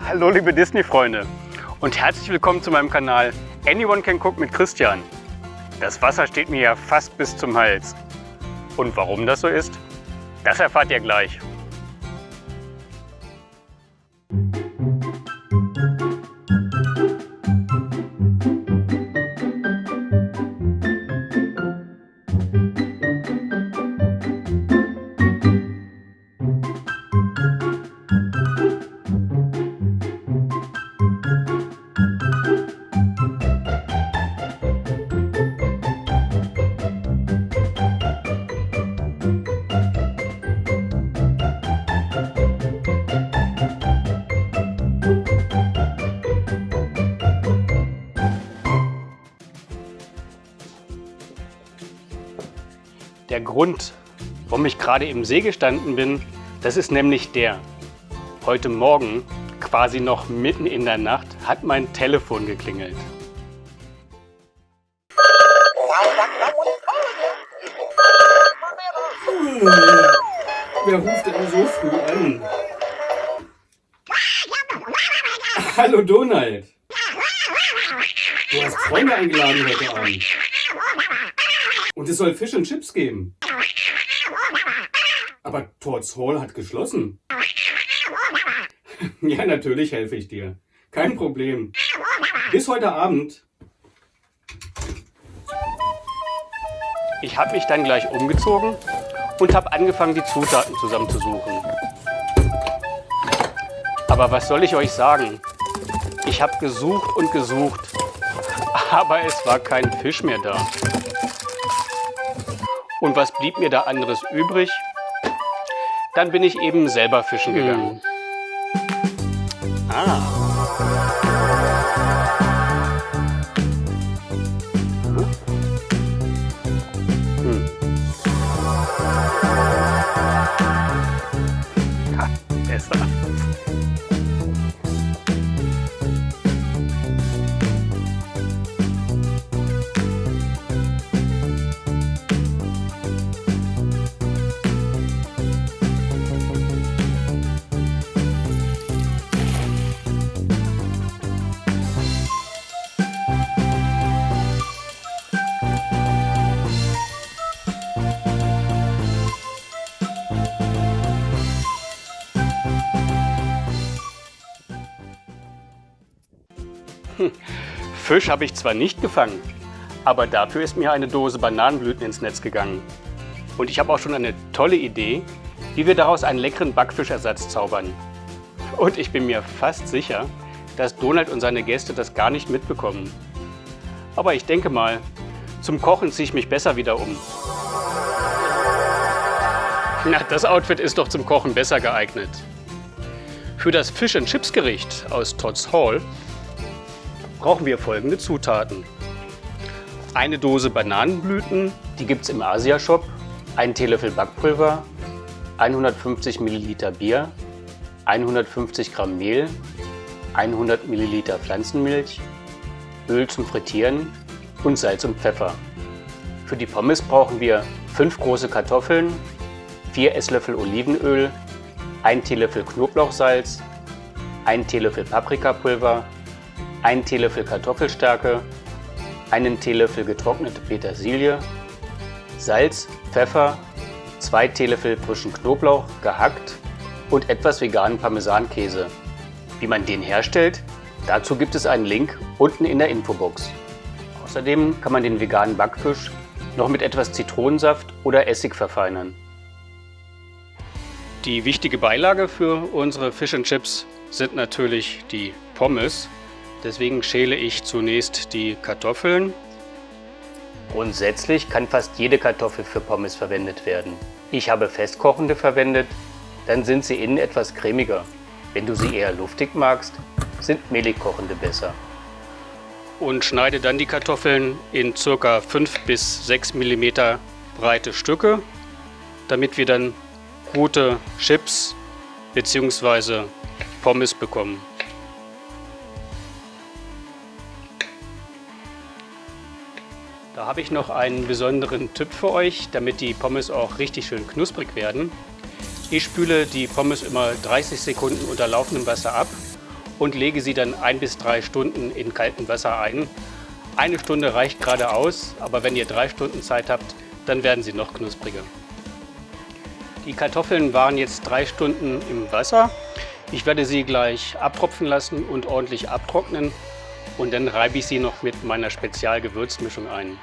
Hallo liebe Disney-Freunde und herzlich willkommen zu meinem Kanal Anyone Can Cook mit Christian. Das Wasser steht mir ja fast bis zum Hals. Und warum das so ist, das erfahrt ihr gleich. Der Grund, warum ich gerade im See gestanden bin, das ist nämlich der. Heute Morgen, quasi noch mitten in der Nacht, hat mein Telefon geklingelt. Wer ruft denn so früh an? Hallo Donald. Du hast Freunde eingeladen heute Abend. Und es soll Fish and Chips geben. Aber Todd's Hall hat geschlossen. Ja, natürlich helfe ich dir. Kein Problem. Bis heute Abend. Ich habe mich dann gleich umgezogen und habe angefangen, die Zutaten zusammenzusuchen. Aber was soll ich euch sagen? Ich habe gesucht und gesucht, aber es war kein Fisch mehr da. Und was blieb mir da anderes übrig? Dann bin ich eben selber fischen gegangen. Besser. Fisch habe ich zwar nicht gefangen, aber dafür ist mir eine Dose Bananenblüten ins Netz gegangen. Und ich habe auch schon eine tolle Idee, wie wir daraus einen leckeren Backfischersatz zaubern. Und ich bin mir fast sicher, dass Donald und seine Gäste das gar nicht mitbekommen. Aber ich denke mal, zum Kochen ziehe ich mich besser wieder um. Na, das Outfit ist doch zum Kochen besser geeignet. Für das Fish and Chips Gericht aus Todd's Hall brauchen wir folgende Zutaten. Eine Dose Bananenblüten, die gibt es im Asia-Shop, einen Teelöffel Backpulver, 150 ml Bier, 150 Gramm Mehl, 100 ml Pflanzenmilch, Öl zum Frittieren und Salz und Pfeffer. Für die Pommes brauchen wir 5 große Kartoffeln, 4 Esslöffel Olivenöl, 1 Teelöffel Knoblauchsalz, 1 Teelöffel Paprikapulver, 1 Teelöffel Kartoffelstärke, 1 Teelöffel getrocknete Petersilie, Salz, Pfeffer, 2 Teelöffel frischen Knoblauch, gehackt und etwas veganen Parmesankäse. Wie man den herstellt, dazu gibt es einen Link unten in der Infobox. Außerdem kann man den veganen Backfisch noch mit etwas Zitronensaft oder Essig verfeinern. Die wichtige Beilage für unsere Fish and Chips sind natürlich die Pommes. Deswegen schäle ich zunächst die Kartoffeln. Grundsätzlich kann fast jede Kartoffel für Pommes verwendet werden. Ich habe festkochende verwendet, dann sind sie innen etwas cremiger. Wenn du sie eher luftig magst, sind mehlig kochende besser. Und schneide dann die Kartoffeln in ca. 5 bis 6 mm breite Stücke, damit wir dann gute Chips bzw. Pommes bekommen. Da habe ich noch einen besonderen Tipp für euch, damit die Pommes auch richtig schön knusprig werden. Ich spüle die Pommes immer 30 Sekunden unter laufendem Wasser ab und lege sie dann 1 bis 3 Stunden in kaltem Wasser ein. 1 Stunde reicht gerade aus, aber wenn ihr 3 Stunden Zeit habt, dann werden sie noch knuspriger. Die Kartoffeln waren jetzt 3 Stunden im Wasser. Ich werde sie gleich abtropfen lassen und ordentlich abtrocknen und dann reibe ich sie noch mit meiner Spezialgewürzmischung ein.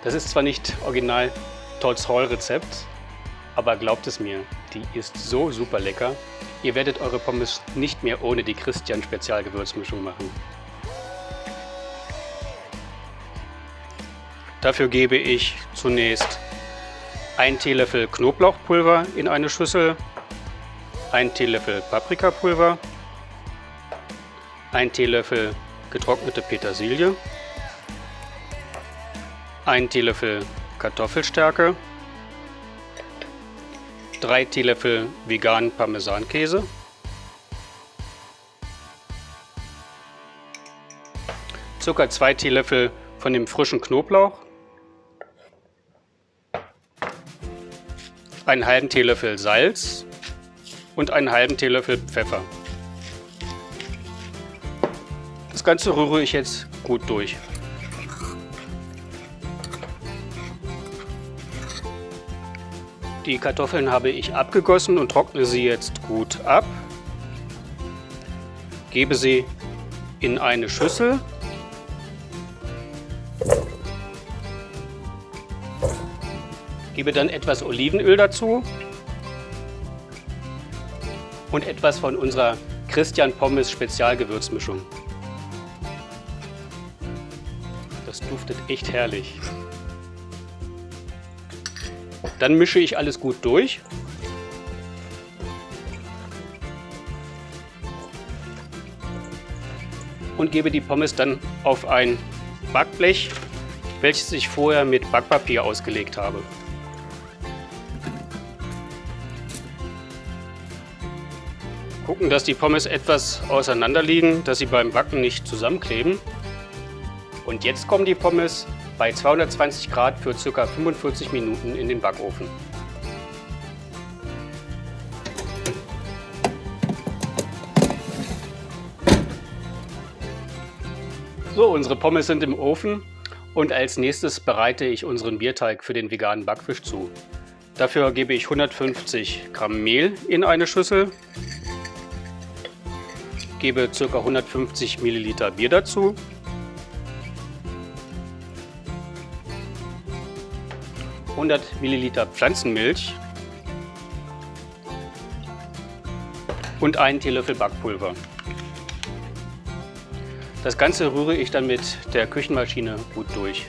Das ist zwar nicht original Todd's Hall Rezept, aber glaubt es mir, die ist so super lecker. Ihr werdet eure Pommes nicht mehr ohne die Christian Spezialgewürzmischung machen. Dafür gebe ich zunächst 1 Teelöffel Knoblauchpulver in eine Schüssel, 1 Teelöffel Paprikapulver, 1 Teelöffel getrocknete Petersilie, 1 Teelöffel Kartoffelstärke, 3 Teelöffel veganen Parmesankäse, ca. 2 Teelöffel von dem frischen Knoblauch, einen halben Teelöffel Salz und einen halben Teelöffel Pfeffer. Das Ganze rühre ich jetzt gut durch. Die Kartoffeln habe ich abgegossen und trockne sie jetzt gut ab. Gebe sie in eine Schüssel. Gebe dann etwas Olivenöl dazu und etwas von unserer Christian Pommes Spezialgewürzmischung. Das duftet echt herrlich. Dann mische ich alles gut durch. Und gebe die Pommes dann auf ein Backblech, welches ich vorher mit Backpapier ausgelegt habe. Gucken, dass die Pommes etwas auseinander liegen, dass sie beim Backen nicht zusammenkleben. Und jetzt kommen die Pommes bei 220 Grad für ca. 45 Minuten in den Backofen. So, unsere Pommes sind im Ofen und als nächstes bereite ich unseren Bierteig für den veganen Backfisch zu. Dafür gebe ich 150 Gramm Mehl in eine Schüssel, gebe ca. 150 Milliliter Bier dazu, ,100 Milliliter Pflanzenmilch und einen Teelöffel Backpulver. Das Ganze rühre ich dann mit der Küchenmaschine gut durch.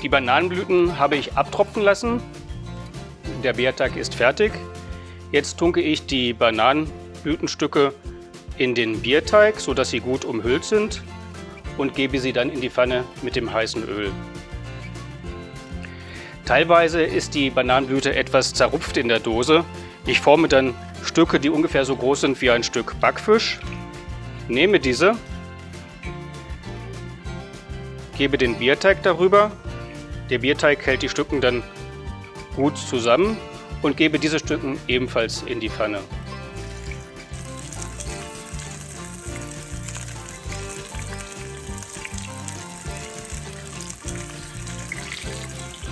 Die Bananenblüten habe ich abtropfen lassen. Der Bierteig ist fertig. Jetzt tunke ich die Bananenblütenstücke in den Bierteig, sodass sie gut umhüllt sind und gebe sie dann in die Pfanne mit dem heißen Öl. Teilweise ist die Bananenblüte etwas zerrupft in der Dose. Ich forme dann Stücke, die ungefähr so groß sind wie ein Stück Backfisch, nehme diese, gebe den Bierteig darüber. Der Bierteig hält die Stücken dann gut zusammen und gebe diese Stücken ebenfalls in die Pfanne.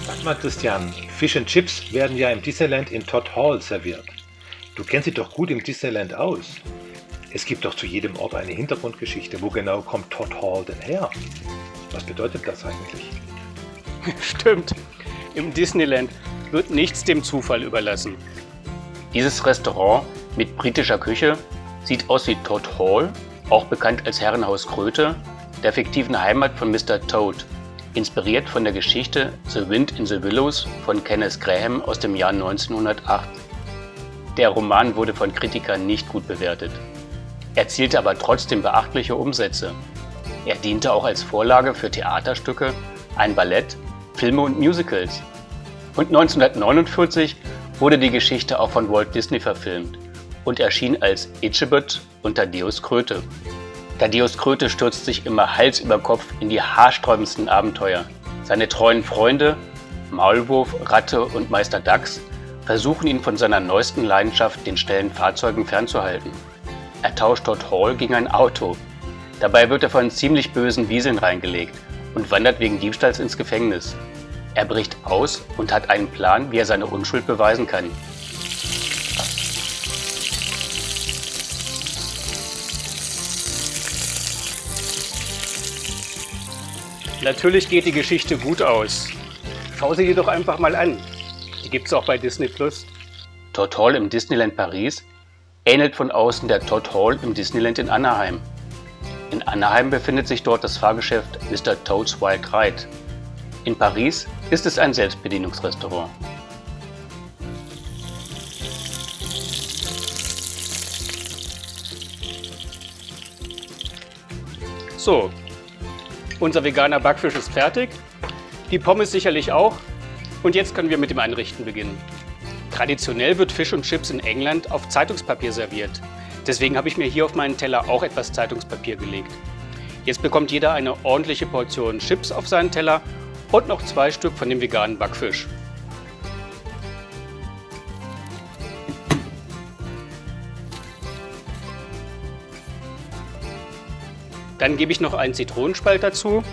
Sag mal Christian, Fish and Chips werden ja im Disneyland in Todd Hall serviert. Du kennst dich doch gut im Disneyland aus. Es gibt doch zu jedem Ort eine Hintergrundgeschichte. Wo genau kommt Todd Hall denn her? Was bedeutet das eigentlich? Stimmt, im Disneyland wird nichts dem Zufall überlassen. Dieses Restaurant mit britischer Küche sieht aus wie Todd Hall, auch bekannt als Herrenhaus Kröte, der fiktiven Heimat von Mr. Toad, inspiriert von der Geschichte The Wind in the Willows von Kenneth Grahame aus dem Jahr 1908. Der Roman wurde von Kritikern nicht gut bewertet, erzielte aber trotzdem beachtliche Umsätze. Er diente auch als Vorlage für Theaterstücke, ein Ballett, Filme und Musicals. Und 1949 wurde die Geschichte auch von Walt Disney verfilmt und erschien als Ichabod und Thaddeus Kröte. Thaddeus Kröte stürzt sich immer Hals über Kopf in die haarsträubendsten Abenteuer. Seine treuen Freunde, Maulwurf, Ratte und Meister Dachs, versuchen ihn von seiner neuesten Leidenschaft, den schnellen Fahrzeugen, fernzuhalten. Er tauscht Todd Hall gegen ein Auto. Dabei wird er von ziemlich bösen Wieseln reingelegt und wandert wegen Diebstahls ins Gefängnis. Er bricht aus und hat einen Plan, wie er seine Unschuld beweisen kann. Natürlich geht die Geschichte gut aus. Schau sie dir doch einfach mal an. Die gibt's auch bei Disney+. Todd Hall im Disneyland Paris ähnelt von außen der Todd Hall im Disneyland in Anaheim. In Anaheim befindet sich dort das Fahrgeschäft Mr. Toad's Wild Ride. In Paris ist es ein Selbstbedienungsrestaurant. So, unser veganer Backfisch ist fertig, die Pommes sicherlich auch und jetzt können wir mit dem Anrichten beginnen. Traditionell wird Fish und Chips in England auf Zeitungspapier serviert. Deswegen habe ich mir hier auf meinen Teller auch etwas Zeitungspapier gelegt. Jetzt bekommt jeder eine ordentliche Portion Chips auf seinen Teller und noch 2 Stück von dem veganen Backfisch. Dann gebe ich noch einen Zitronenspalt dazu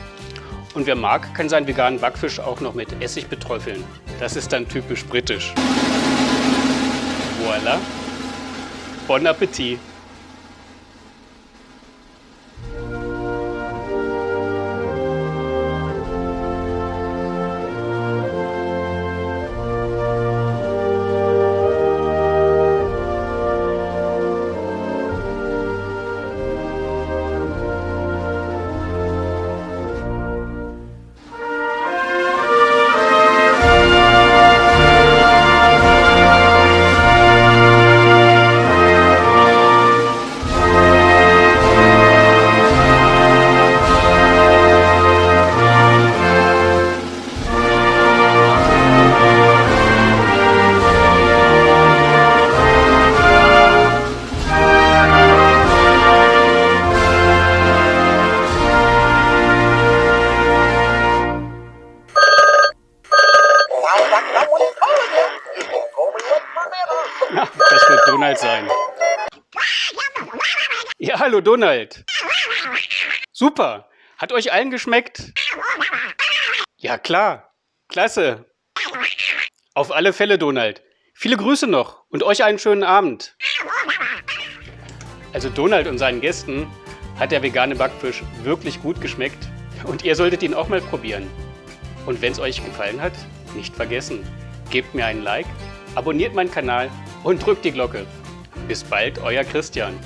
und wer mag, kann seinen veganen Backfisch auch noch mit Essig beträufeln. Das ist dann typisch britisch. Voilà. Bon Appetit! Das wird Donald sein. Ja, hallo Donald. Super. Hat euch allen geschmeckt? Ja, klar. Klasse. Auf alle Fälle, Donald. Viele Grüße noch und euch einen schönen Abend. Also Donald und seinen Gästen hat der vegane Backfisch wirklich gut geschmeckt und ihr solltet ihn auch mal probieren. Und wenn es euch gefallen hat, nicht vergessen, gebt mir einen Like, abonniert meinen Kanal und drückt die Glocke. Bis bald, euer Christian.